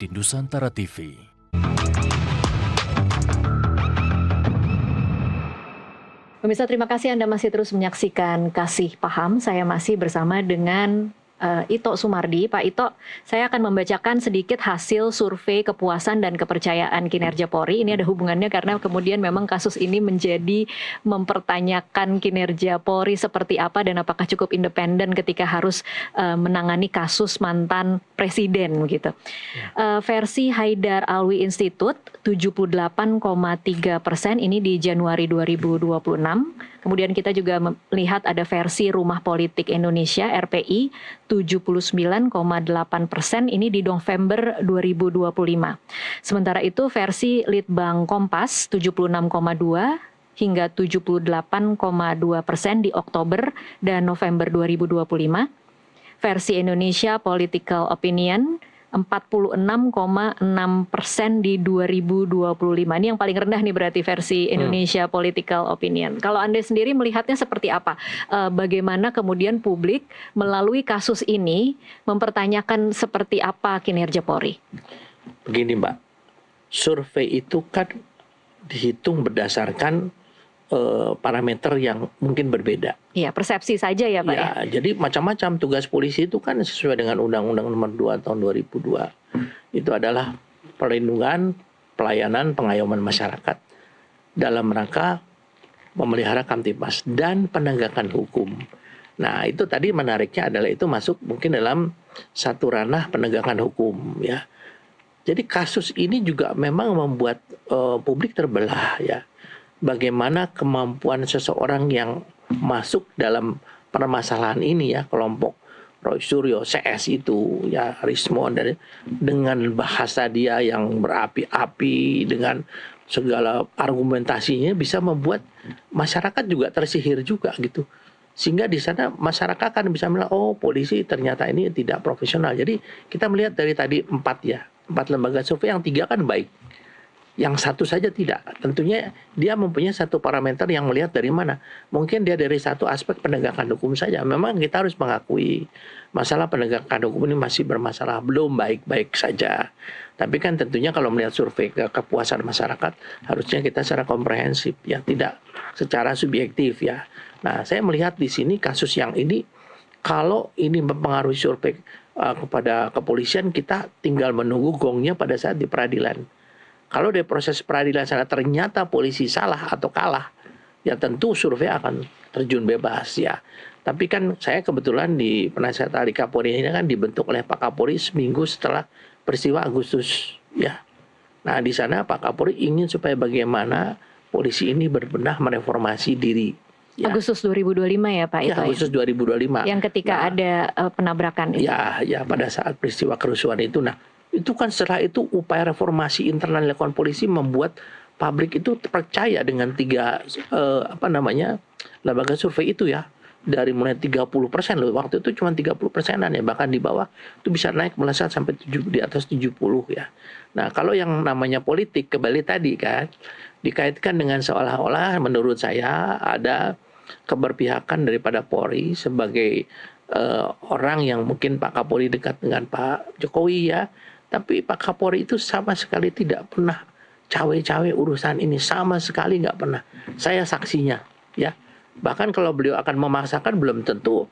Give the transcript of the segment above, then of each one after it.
di Nusantara TV. Pemirsa, terima kasih Anda masih terus menyaksikan Kasih Paham. Saya masih bersama dengan Ito Sumardi. Pak Ito, saya akan membacakan sedikit hasil survei kepuasan dan kepercayaan kinerja Polri. Ini ada hubungannya karena kemudian memang kasus ini menjadi mempertanyakan kinerja Polri seperti apa dan apakah cukup independen ketika harus menangani kasus mantan presiden gitu. Versi Haidar Alwi Institute 78,3% ini di Januari 2026. Kemudian kita juga melihat ada versi Rumah Politik Indonesia RPI 79,8% ini di November 2025. Sementara itu versi Litbang Kompas 76,2 hingga 78,2% di Oktober dan November 2025. Versi Indonesia Political Opinion 46,6% di 2025. Ini yang paling rendah nih berarti versi Indonesia Political Opinion. Kalau Anda sendiri melihatnya seperti apa? Bagaimana kemudian publik melalui kasus ini mempertanyakan seperti apa kinerja Polri? Begini Mbak, survei itu kan dihitung berdasarkan parameter yang mungkin berbeda. Iya, persepsi saja ya Pak ya? Jadi macam-macam tugas polisi itu kan sesuai dengan Undang-Undang Nomor 2 Tahun 2002. Itu adalah perlindungan, pelayanan, pengayoman masyarakat dalam rangka memelihara Kamtibmas dan penegakan hukum. Nah, itu tadi menariknya adalah itu masuk mungkin dalam satu ranah penegakan hukum ya. Jadi kasus ini juga memang membuat publik terbelah ya. Bagaimana kemampuan seseorang yang masuk dalam permasalahan ini ya, kelompok Roy Suryo, CS itu ya, Rismo, dan dengan bahasa dia yang berapi-api, dengan segala argumentasinya bisa membuat masyarakat juga tersihir juga gitu. Sehingga di sana masyarakat kan bisa bilang, oh polisi ternyata ini tidak profesional. Jadi kita melihat dari tadi 4 lembaga survei, yang 3 kan baik, yang 1 saja tidak. Tentunya dia mempunyai satu parameter yang melihat dari mana. Mungkin dia dari satu aspek penegakan hukum saja. Memang kita harus mengakui masalah penegakan hukum ini masih bermasalah, belum baik-baik saja. Tapi kan tentunya kalau melihat survei kepuasan masyarakat, harusnya kita secara komprehensif ya, tidak secara subjektif ya. Nah, saya melihat di sini kasus yang ini, kalau ini mempengaruhi survei kepada kepolisian, kita tinggal menunggu gongnya pada saat di peradilan. Kalau di proses peradilan sana ternyata polisi salah atau kalah, ya tentu survei akan terjun bebas ya. Tapi kan saya kebetulan di penasihat ahli Kapolri ini kan dibentuk oleh Pak Kapolri seminggu setelah peristiwa Agustus ya. Nah, di sana Pak Kapolri ingin supaya bagaimana polisi ini berbenah mereformasi diri. Ya. Agustus 2025 ya Pak ya, itu Agustus 2025. Yang ketika ada penabrakan itu. Ya pada saat peristiwa kerusuhan itu. Nah, itu kan setelah itu upaya reformasi internal dilakukan polisi membuat publik itu percaya dengan 3 lembaga survei itu ya. Dari mulai 30% loh, waktu itu cuma 30%-an ya, bahkan di bawah itu bisa naik melesat sampai di atas 70 ya. Nah, kalau yang namanya politik kembali tadi kan dikaitkan dengan seolah-olah menurut saya ada keberpihakan daripada Polri sebagai orang yang mungkin Pak Kapolri dekat dengan Pak Jokowi ya. Tapi Pak Kapolri itu sama sekali tidak pernah cawe-cawe urusan ini, sama sekali nggak pernah. Saya saksinya ya. Bahkan kalau beliau akan memaksakan, belum tentu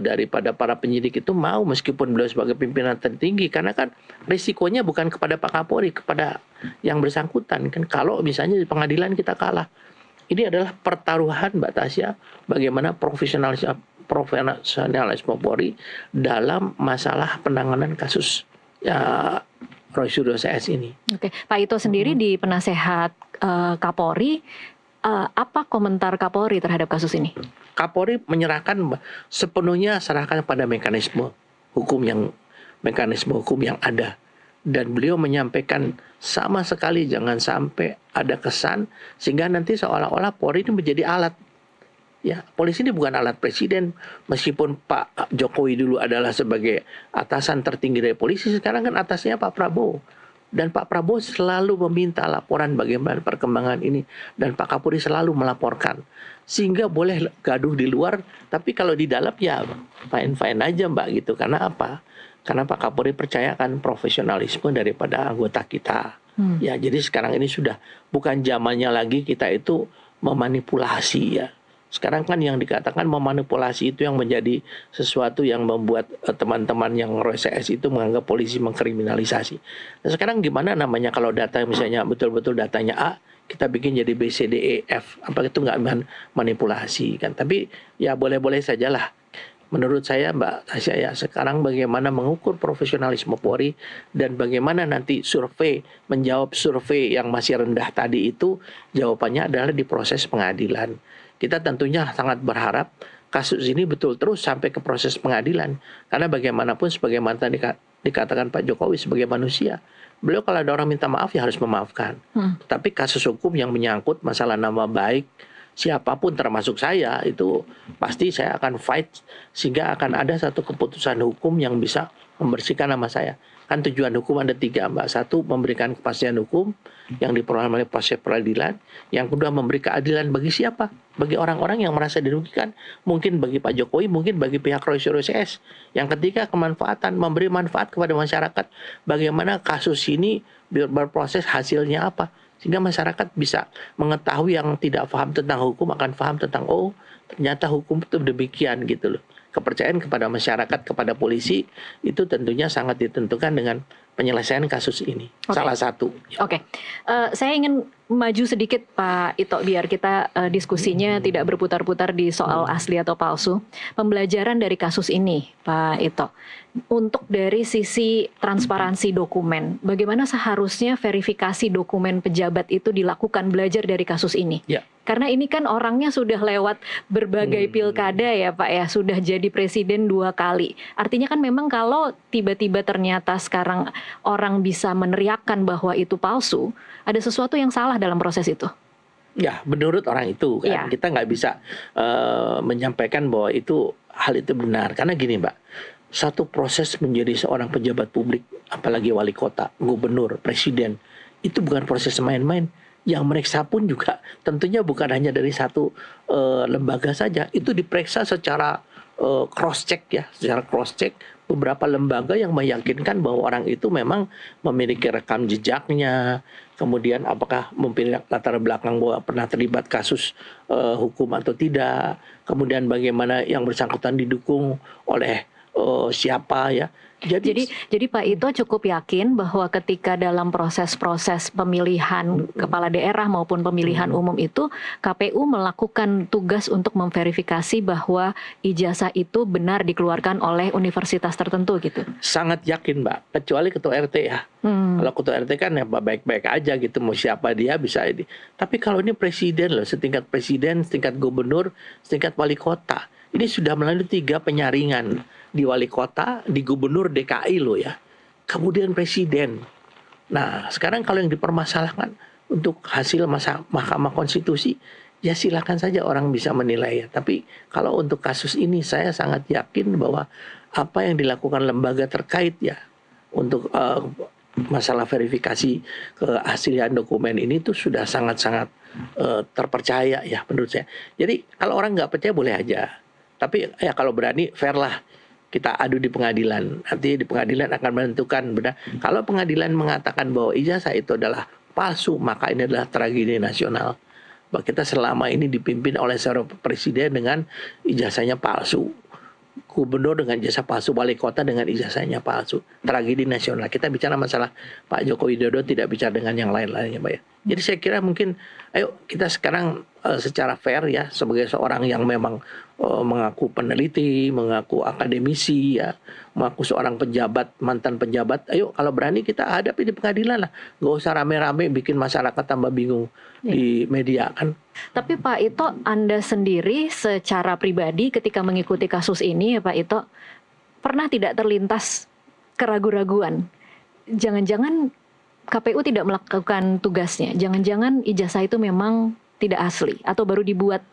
daripada para penyidik itu mau, meskipun beliau sebagai pimpinan tertinggi, karena kan risikonya bukan kepada Pak Kapolri, kepada yang bersangkutan kan. Kalau misalnya di pengadilan kita kalah, ini adalah pertaruhan Mbak Tasya bagaimana profesionalisme Polri dalam masalah penanganan kasus ya Roy Suryo CS ini. Oke, Pak Ito sendiri di penasehat Kapolri, apa komentar Kapolri terhadap kasus ini? Kapolri menyerahkan sepenuhnya, serahkan pada mekanisme hukum yang ada, dan beliau menyampaikan sama sekali jangan sampai ada kesan sehingga nanti seolah-olah Polri ini menjadi alat. Ya, polisi ini bukan alat presiden, meskipun Pak Jokowi dulu adalah sebagai atasan tertinggi dari polisi, sekarang kan atasnya Pak Prabowo. Dan Pak Prabowo selalu meminta laporan bagaimana perkembangan ini, dan Pak Kapolri selalu melaporkan. Sehingga boleh gaduh di luar, tapi kalau di dalam ya fine-fine aja Mbak gitu. Karena apa? Karena Pak Kapolri percayakan profesionalisme daripada anggota kita. Ya, jadi sekarang ini sudah bukan zamannya lagi kita itu memanipulasi ya. Sekarang kan yang dikatakan memanipulasi itu yang menjadi sesuatu yang membuat teman-teman yang RCS itu menganggap polisi mengkriminalisasi. Nah, sekarang gimana namanya kalau data misalnya betul-betul datanya A, kita bikin jadi B, C, D, E, F. Apa itu nggak manipulasi kan? Tapi ya boleh-boleh sajalah. Menurut saya Mbak Tasya ya, sekarang bagaimana mengukur profesionalisme Polri dan bagaimana nanti survei menjawab survei yang masih rendah tadi itu, jawabannya adalah di proses pengadilan. Kita tentunya sangat berharap kasus ini betul terus sampai ke proses pengadilan. Karena bagaimanapun sebagaimana tadi dikatakan Pak Jokowi sebagai manusia, beliau kalau ada orang minta maaf ya harus memaafkan. Tapi kasus hukum yang menyangkut masalah nama baik siapapun termasuk saya itu pasti saya akan fight sehingga akan ada satu keputusan hukum yang bisa membersihkan nama saya. Kan tujuan hukum ada 3 Mbak. 1, memberikan kepastian hukum yang diperoleh oleh proses peradilan. Yang kedua, memberi keadilan bagi siapa? Bagi orang-orang yang merasa dirugikan. Mungkin bagi Pak Jokowi, mungkin bagi pihak RCS. Yang ketiga, kemanfaatan, memberi manfaat kepada masyarakat. Bagaimana kasus ini berproses hasilnya apa? Sehingga masyarakat bisa mengetahui yang tidak paham tentang hukum akan paham tentang ternyata hukum itu demikian gitu loh. Kepercayaan kepada masyarakat, kepada polisi itu tentunya sangat ditentukan dengan penyelesaian kasus ini. Salah satu. Oke. Saya ingin maju sedikit Pak Ito biar kita diskusinya tidak berputar-putar di soal asli atau palsu. Pembelajaran dari kasus ini Pak Ito. Untuk dari sisi transparansi dokumen, bagaimana seharusnya verifikasi dokumen pejabat itu dilakukan belajar dari kasus ini? Ya. Karena ini kan orangnya sudah lewat berbagai pilkada ya Pak ya, sudah jadi presiden 2 kali. Artinya kan memang kalau tiba-tiba ternyata sekarang orang bisa meneriakkan bahwa itu palsu, ada sesuatu yang salah dalam proses itu. Ya, menurut orang itu kan kita nggak bisa menyampaikan bahwa hal itu benar. Karena gini Mbak, satu proses menjadi seorang pejabat publik, apalagi wali kota, gubernur, presiden, itu bukan proses main-main. Yang meriksa pun juga tentunya bukan hanya dari satu lembaga saja. Itu diperiksa secara cross check ya, secara cross check beberapa lembaga yang meyakinkan bahwa orang itu memang memiliki rekam jejaknya, kemudian apakah memiliki latar belakang bahwa pernah terlibat kasus hukum atau tidak, kemudian bagaimana yang bersangkutan didukung oleh siapa ya. Jadi Pak Ito cukup yakin bahwa ketika dalam proses-proses pemilihan kepala daerah maupun pemilihan umum itu KPU melakukan tugas untuk memverifikasi bahwa ijazah itu benar dikeluarkan oleh universitas tertentu gitu. Sangat yakin Mbak, kecuali ketua RT ya. Kalau ketua RT kan ya baik-baik aja gitu, mau siapa dia bisa ini. Tapi kalau ini presiden loh, setingkat presiden, setingkat gubernur, setingkat wali kota. Ini sudah melalui 3 penyaringan. Di wali kota, di gubernur DKI loh ya. Kemudian presiden. Nah, sekarang kalau yang dipermasalahkan untuk hasil Mahkamah Konstitusi, ya silakan saja orang bisa menilai ya. Tapi kalau untuk kasus ini saya sangat yakin bahwa apa yang dilakukan lembaga terkait ya untuk masalah verifikasi keaslian dokumen ini tuh sudah sangat-sangat terpercaya ya menurut saya. Jadi kalau orang nggak percaya boleh aja. Tapi ya kalau berani fair lah. Kita adu di pengadilan. Nanti di pengadilan akan menentukan benar. Kalau pengadilan mengatakan bahwa ijazah itu adalah palsu, maka ini adalah tragedi nasional. Bahwa kita selama ini dipimpin oleh seorang presiden dengan ijazahnya palsu. Gubernur dengan ijazah palsu, wali kota dengan ijazahnya palsu. Tragedi nasional. Kita bicara masalah Pak Joko Widodo, tidak bicara dengan yang lain-lainnya, Mbak ya. Jadi saya kira mungkin, ayo kita sekarang secara fair ya, sebagai seorang yang memang mengaku peneliti, mengaku akademisi ya, mengaku seorang pejabat, mantan pejabat, ayo kalau berani kita hadapi di pengadilan lah. Nggak usah rame-rame bikin masyarakat tambah bingung di media kan. Tapi Pak Ito, Anda sendiri secara pribadi ketika mengikuti kasus ini ya Pak Ito, pernah tidak terlintas keraguan-raguan? Jangan-jangan KPU tidak melakukan tugasnya, jangan-jangan ijazah itu memang tidak asli atau baru dibuat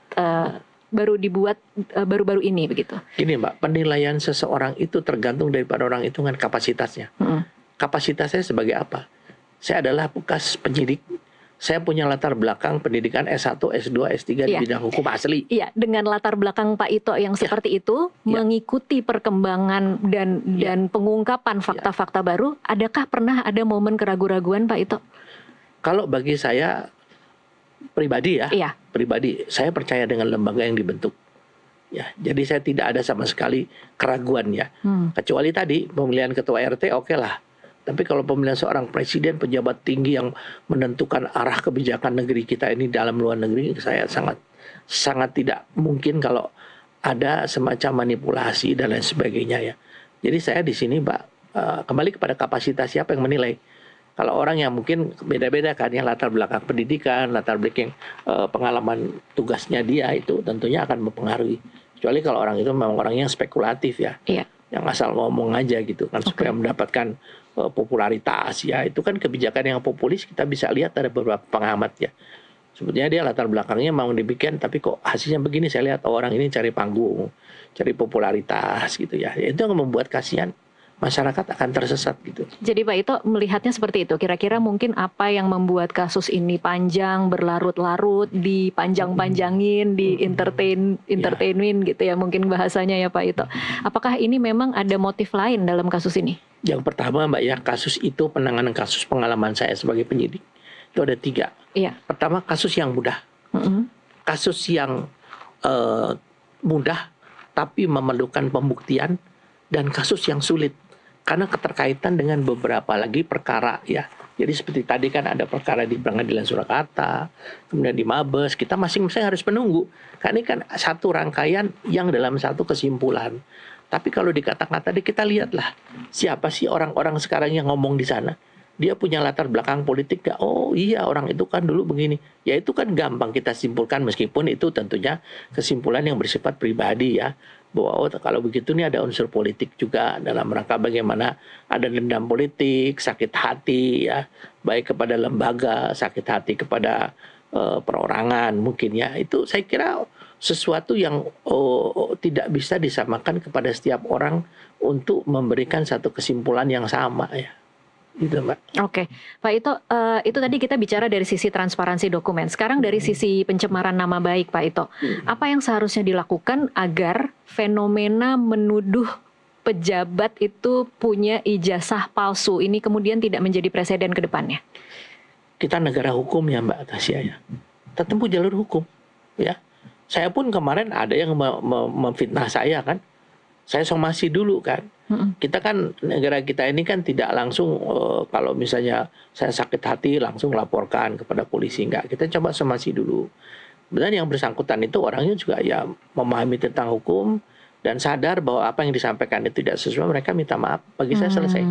baru-baru ini begitu. Gini Mbak, penilaian seseorang itu tergantung daripada orang itu kan kapasitasnya. Kapasitasnya sebagai apa? Saya adalah bekas penyidik, saya punya latar belakang pendidikan S1, S2, S3 di Iya. bidang hukum asli. Iya, dengan latar belakang Pak Ito yang seperti itu, mengikuti perkembangan dan pengungkapan fakta-fakta baru, adakah pernah ada momen keraguan-raguan Pak Ito? Kalau bagi saya pribadi Iya. pribadi saya percaya dengan lembaga yang dibentuk. Ya, jadi saya tidak ada sama sekali keraguan ya. Kecuali tadi pemilihan ketua RT oke lah. Tapi kalau pemilihan seorang presiden, pejabat tinggi yang menentukan arah kebijakan negeri kita ini dalam luar negeri, saya sangat tidak mungkin kalau ada semacam manipulasi dan lain sebagainya ya. Jadi saya di sini Pak, kembali kepada kapasitas siapa yang menilai. Kalau orang yang mungkin beda-beda kan ya, latar belakang pendidikan, latar belakang pengalaman tugasnya dia itu tentunya akan mempengaruhi. Kecuali kalau orang itu memang orang yang spekulatif ya. Iya. Yang asal ngomong aja gitu kan supaya mendapatkan popularitas ya. Itu kan kebijakan yang populis, kita bisa lihat ada beberapa pengamat ya. Sebetulnya dia latar belakangnya mau dibikin, tapi kok hasilnya begini. Saya lihat orang ini cari panggung, cari popularitas gitu ya. Itu yang membuat kasihan masyarakat akan tersesat gitu. Jadi Pak Ito melihatnya seperti itu. Kira-kira mungkin apa yang membuat kasus ini panjang, berlarut-larut, dipanjang-panjangin, di entertainin gitu ya mungkin bahasanya ya Pak Ito. Apakah ini memang ada motif lain dalam kasus ini? Yang pertama Mbak ya, kasus itu penanganan kasus pengalaman saya sebagai penyidik. Itu ada 3. Iya. Pertama kasus yang mudah. Kasus yang mudah tapi memerlukan pembuktian, dan kasus yang sulit karena keterkaitan dengan beberapa lagi perkara ya. Jadi seperti tadi kan ada perkara di Pengadilan Surakarta, kemudian di Mabes, kita masing-masing harus menunggu. Karena ini kan satu rangkaian yang dalam satu kesimpulan. Tapi kalau dikatakan tadi, kita lihatlah siapa sih orang-orang sekarang yang ngomong di sana. Dia punya latar belakang politik gak? Oh iya, orang itu kan dulu begini. Ya itu kan gampang kita simpulkan, meskipun itu tentunya kesimpulan yang bersifat pribadi ya. Bahwa oh, kalau begitu nih ada unsur politik juga dalam rangka bagaimana ada dendam politik, sakit hati ya, baik kepada lembaga, sakit hati kepada perorangan mungkin ya. Itu saya kira sesuatu yang tidak bisa disamakan kepada setiap orang untuk memberikan satu kesimpulan yang sama ya. Gitu, Mbak. Oke, Pak itu tadi kita bicara dari sisi transparansi dokumen. Sekarang dari sisi pencemaran nama baik, Pak Ito. Apa yang seharusnya dilakukan agar fenomena menuduh pejabat itu punya ijazah palsu ini kemudian tidak menjadi presiden ke depannya? Kita negara hukum ya Mbak Tasya ya. Kita tempuh jalur hukum ya. Saya pun kemarin ada yang memfitnah saya kan. Saya somasi dulu kan. Kita kan negara kita ini kan tidak langsung kalau misalnya saya sakit hati langsung laporkan kepada polisi, enggak. Kita coba somasi dulu. Dan yang bersangkutan itu orangnya juga ya memahami tentang hukum dan sadar bahwa apa yang disampaikan itu tidak sesuai, mereka minta maaf. Bagi saya selesai.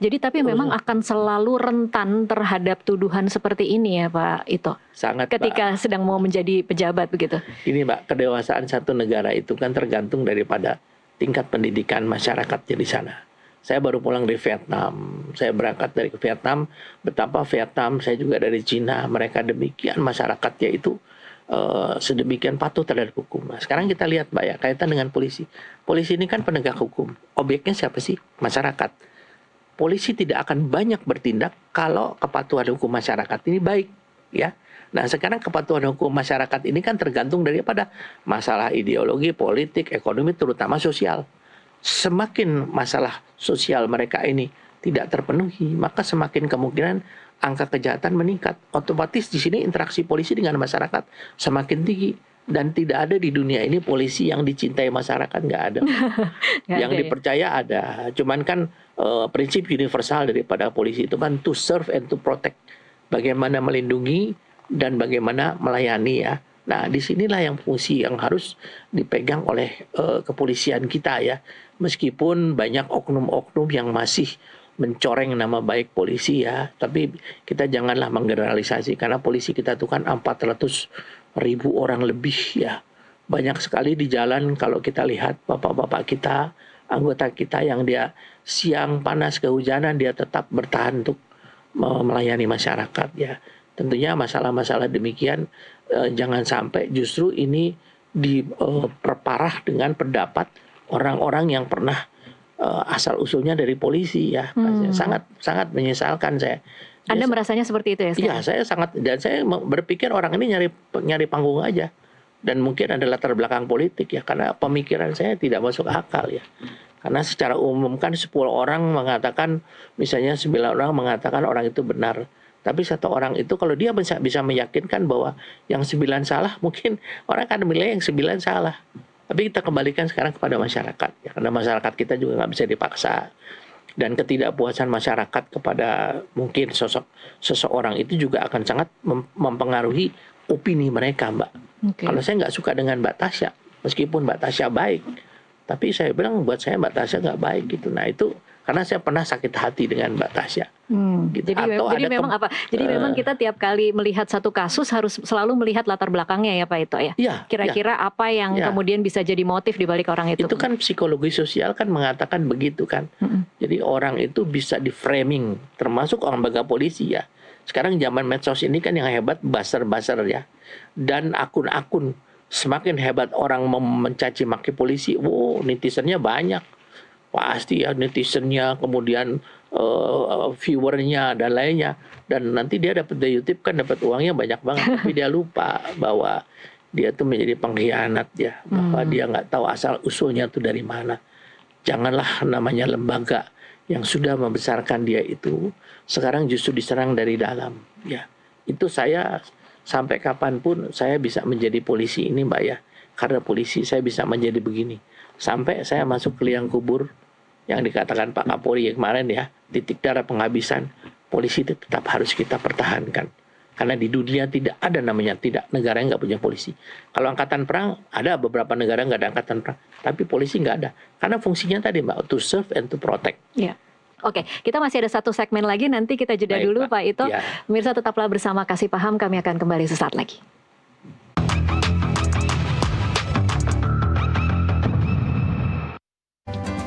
Jadi tapi memang akan selalu rentan terhadap tuduhan seperti ini ya Pak Ito. Sangat ketika Mbak. sedang mau menjadi pejabat begitu. Ini Mbak, kedewasaan satu negara itu kan tergantung daripada tingkat pendidikan masyarakatnya di sana. Saya baru pulang dari Vietnam. Saya berangkat dari Vietnam. Betapa Vietnam, saya juga dari Cina. Mereka demikian masyarakatnya itu sedemikian patuh terhadap hukum. Nah, sekarang kita lihat Mbak ya, kaitan dengan polisi. Polisi ini kan penegak hukum. Objeknya siapa sih? Masyarakat. Polisi tidak akan banyak bertindak kalau kepatuhan hukum masyarakat ini baik. Ya. Nah sekarang kepatuhan hukum masyarakat ini kan tergantung daripada masalah ideologi, politik, ekonomi, terutama sosial. Semakin masalah sosial mereka ini tidak terpenuhi, maka semakin kemungkinan angka kejahatan meningkat. Otomatis di sini interaksi polisi dengan masyarakat semakin tinggi. Dan tidak ada di dunia ini polisi yang dicintai masyarakat, nggak ada. Yang dipercaya ada. Cuman kan prinsip universal daripada polisi itu kan to serve and to protect. Bagaimana melindungi dan bagaimana melayani ya. Nah, disinilah yang fungsi yang harus dipegang oleh kepolisian kita ya. Meskipun banyak oknum-oknum yang masih mencoreng nama baik polisi ya, tapi kita janganlah menggeneralisasi karena polisi kita itu kan 400.000 orang lebih ya. Banyak sekali di jalan kalau kita lihat bapak-bapak kita, anggota kita yang dia siang panas kehujanan dia tetap bertahan untuk melayani masyarakat ya. Tentunya masalah-masalah demikian jangan sampai justru ini diperparah dengan pendapat orang-orang yang pernah asal usulnya dari polisi ya. Sangat menyesalkan saya. Anda merasanya seperti itu ya Iya, sekarang? saya sangat, dan saya berpikir orang ini nyari panggung aja. Dan mungkin ada latar belakang politik ya, karena pemikiran saya tidak masuk akal ya. Karena secara umum kan 10 orang mengatakan, misalnya 9 orang mengatakan orang itu benar. Tapi satu orang itu kalau dia bisa meyakinkan bahwa yang 9 salah, mungkin orang akan memilih yang 9 salah. Tapi kita kembalikan sekarang kepada masyarakat ya, karena masyarakat kita juga nggak bisa dipaksa. Dan ketidakpuasan masyarakat kepada mungkin sosok seseorang itu juga akan sangat mempengaruhi opini mereka, Mbak. Oke. Kalau saya nggak suka dengan Mbak Tasya, meskipun Mbak Tasya baik, tapi saya bilang buat saya Mbak Tasya nggak baik gitu. Nah itu karena saya pernah sakit hati dengan Mbak Tasya. Gitu. Jadi memang apa? Jadi memang kita tiap kali melihat satu kasus harus selalu melihat latar belakangnya ya Pak Ito ya. Iya. Kira-kira apa yang kemudian bisa jadi motif di balik orang itu? Itu kan psikologi sosial kan mengatakan begitu kan. Jadi orang itu bisa di framing, termasuk orang lembaga polisi ya. Sekarang zaman medsos ini kan yang hebat buzzer-buzzer ya. Dan akun-akun, semakin hebat orang mencaci maki polisi, netizennya banyak. Pasti ya netizennya, kemudian viewernya dan lainnya. Dan nanti dia dapat dari YouTube kan dapat uangnya banyak banget. Tapi dia lupa bahwa dia tuh menjadi pengkhianat ya. Bahwa dia nggak tahu asal usulnya tuh dari mana. Janganlah namanya lembaga yang sudah membesarkan dia itu sekarang justru diserang dari dalam ya. Itu saya sampai kapanpun saya bisa menjadi polisi ini Mbak ya, karena polisi saya bisa menjadi begini sampai saya masuk ke liang kubur yang dikatakan Pak Kapolri kemarin ya, titik darah penghabisan. Polisi itu tetap harus kita pertahankan karena di dunia tidak ada namanya negara yang nggak punya polisi. Kalau angkatan perang ada beberapa negara nggak ada angkatan perang, tapi polisi nggak ada karena fungsinya tadi Mbak, to serve and to protect. Ya. Oke, kita masih ada satu segmen lagi, nanti kita jeda dulu Pak Ito. Ya. Pemirsa tetaplah bersama Kasih Paham, kami akan kembali sesaat lagi.